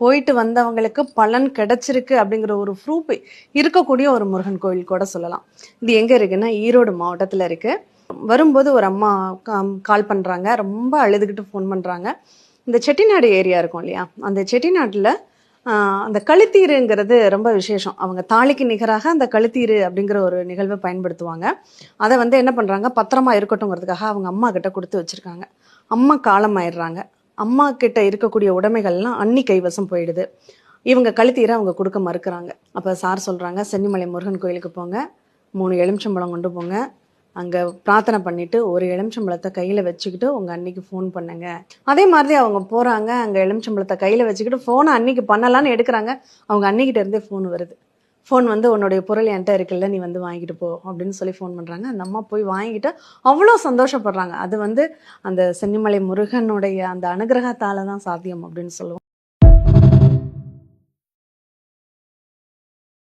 போயிட்டு வந்தவங்களுக்கு பலன் கிடைச்சிருக்கு அப்படிங்கிற ஒரு ப்ரூஃப் இருக்கக்கூடிய ஒரு முருகன் கோயில் கூட சொல்லலாம். இது எங்கே இருக்குன்னா ஈரோடு மாவட்டத்தில் இருக்குது. வரும்போது ஒரு அம்மா கால் பண்ணுறாங்க, ரொம்ப அழுதுகிட்டு ஃபோன் பண்ணுறாங்க. இந்த செட்டிநாடு ஏரியா இருக்கும் இல்லையா, அந்த செட்டிநாட்டில் அந்த கழுத்தீருங்கிறது ரொம்ப விசேஷம். அவங்க தாலிக்கு நிகராக அந்த கழுத்தீரு அப்படிங்கிற ஒரு நிகழ்வை பயன்படுத்துவாங்க. அதை வந்து என்ன பண்ணுறாங்க, பத்திரமா இருக்கட்டும்ங்கிறதுக்காக அவங்க அம்மா கிட்ட கொடுத்து வச்சுருக்காங்க. அம்மா காலமாயிடுறாங்க. அம்மா கிட்ட இருக்கக்கூடிய உடைமைகள்லாம் அன்னி கைவசம் போயிடுது. இவங்க கழுத்தீரை அவங்க கொடுக்க மறுக்கிறாங்க. அப்போ சார் சொல்கிறாங்க, சென்னிமலை முருகன் கோயிலுக்கு போங்க, 3 எலுமிச்சம்பழம் கொண்டு போங்க, அங்கே பிரார்த்தனை பண்ணிவிட்டு ஒரு எலுமிச்சம்பழத்தை கையில் வச்சுக்கிட்டு உங்கள் அன்னைக்கு ஃபோன் பண்ணுங்க. அதே மாதிரி அவங்க போகிறாங்க, அங்கே எலுமிச்சம்பழத்தை கையில் வச்சுக்கிட்டு ஃபோனை அன்னைக்கு பண்ணலான்னு எடுக்கிறாங்க. அவங்க அன்னிக்கிட்ட இருந்தே ஃபோன் வருது. ஃபோன் வந்து உன்னுடைய பொருள் என்கிட்ட இருக்குல்ல, நீ வந்து வாங்கிட்டு போ அப்படின்னு சொல்லி ஃபோன் பண்ணுறாங்க. அந்த அம்மா போய் வாங்கிட்டு அவ்வளோ சந்தோஷப்படுறாங்க. அது வந்து அந்த சென்னிமலை முருகனுடைய அந்த அனுகிரகத்தால் தான் சாத்தியம் அப்படின்னு சொல்லுவோம்.